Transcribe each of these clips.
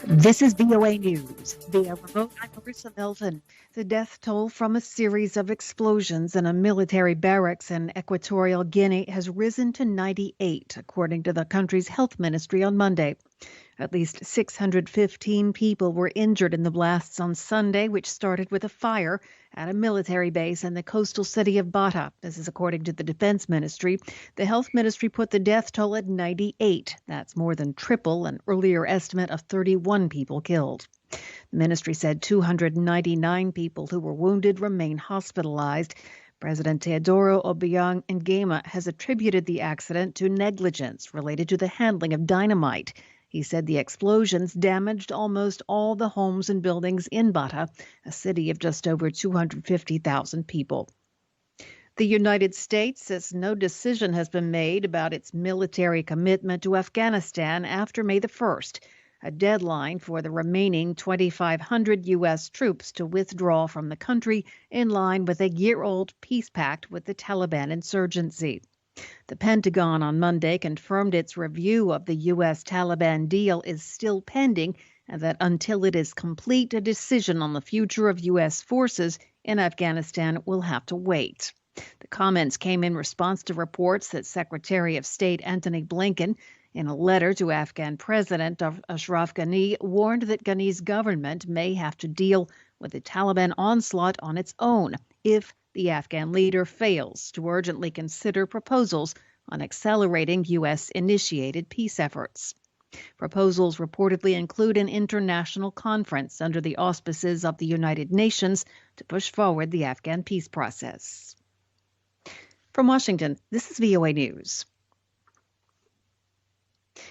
This is VOA News. Via remote, I'm Marissa Melton. The death toll from a series of explosions in a military barracks in Equatorial Guinea has risen to 98, according to the country's health ministry on Monday. At least 615 people were injured in the blasts on Sunday, which started with a fire at a military base in the coastal city of Bata. This is according to the defense ministry. The health ministry put the death toll at 98. That's more than triple an earlier estimate of 31 people killed. The ministry said 299 people who were wounded remain hospitalized. President Teodoro Obiang Nguema has attributed the accident to negligence related to the handling of dynamite. He said the explosions damaged almost all the homes and buildings in Bata, a city of just over 250,000 people. The United States says no decision has been made about its military commitment to Afghanistan after May the 1st, a deadline for the remaining 2,500 U.S. troops to withdraw from the country in line with a year-old peace pact with the Taliban insurgency. The Pentagon on Monday confirmed its review of the U.S.-Taliban deal is still pending and that until it is complete, a decision on the future of U.S. forces in Afghanistan will have to wait. The comments came in response to reports that Secretary of State Antony Blinken, in a letter to Afghan President Ashraf Ghani, warned that Ghani's government may have to deal with the Taliban onslaught on its own if the Afghan leader fails to urgently consider proposals on accelerating U.S.-initiated peace efforts. Proposals reportedly include an international conference under the auspices of the United Nations to push forward the Afghan peace process. From Washington, this is VOA News.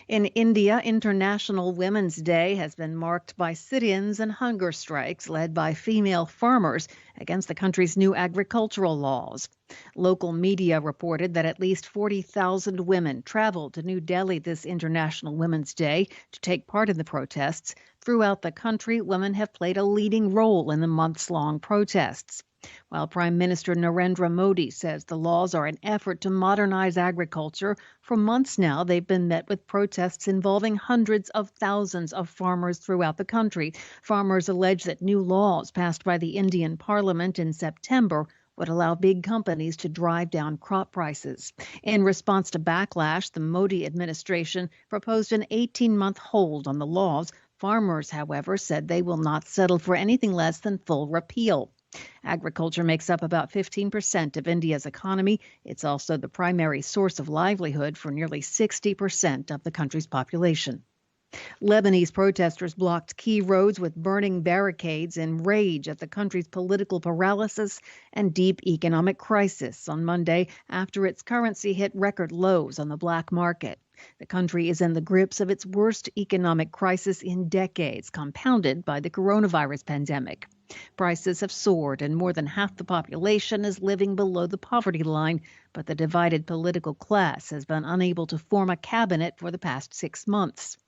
In India, International Women's Day has been marked by sit-ins and hunger strikes led by female farmers against the country's new agricultural laws. Local media reported that at least 40,000 women traveled to New Delhi this International Women's Day to take part in the protests. Throughout the country, women have played a leading role in the months-long protests. While Prime Minister Narendra Modi says the laws are an effort to modernize agriculture, for months now they've been met with protests involving hundreds of thousands of farmers throughout the country. Farmers allege that new laws passed by the Indian Parliament in September would allow big companies to drive down crop prices. In response to backlash, the Modi administration proposed an 18-month hold on the laws. Farmers, however, said they will not settle for anything less than full repeal. Agriculture makes up about 15% of India's economy. It's also the primary source of livelihood for nearly 60% of the country's population. Lebanese protesters blocked key roads with burning barricades in rage at the country's political paralysis and deep economic crisis on Monday after its currency hit record lows on the black market. The country is in the grips of its worst economic crisis in decades, compounded by the coronavirus pandemic. Prices have soared and more than half the population is living below the poverty line, but the divided political class has been unable to form a cabinet for the past 6 months.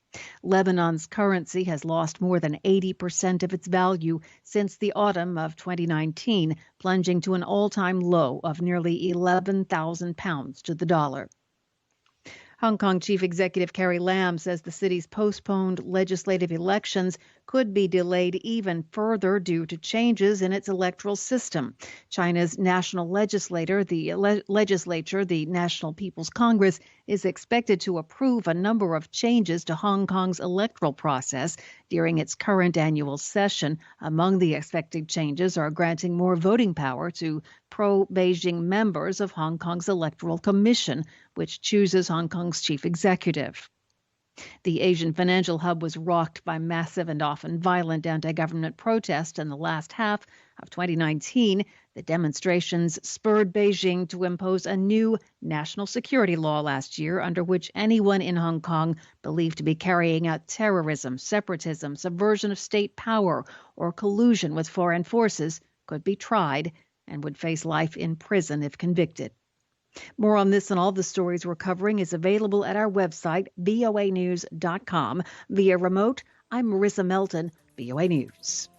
Lebanon's currency has lost more than 80% of its value since the autumn of 2019, plunging to an all-time low of nearly 11,000 pounds to the dollar. Hong Kong Chief Executive Carrie Lam says the city's postponed legislative elections could be delayed even further due to changes in its electoral system. China's national legislature, the National People's Congress, is expected to approve a number of changes to Hong Kong's electoral process during its current annual session. Among the expected changes are granting more voting power to pro-Beijing members of Hong Kong's Electoral Commission, which chooses Hong Kong's chief executive. The Asian financial hub was rocked by massive and often violent anti-government protests in the last half of 2019. The demonstrations spurred Beijing to impose a new national security law last year, under which anyone in Hong Kong believed to be carrying out terrorism, separatism, subversion of state power, or collusion with foreign forces could be tried and would face life in prison if convicted. More on this and all the stories we're covering is available at our website, voanews.com. Via remote, I'm Marissa Melton, VOA News.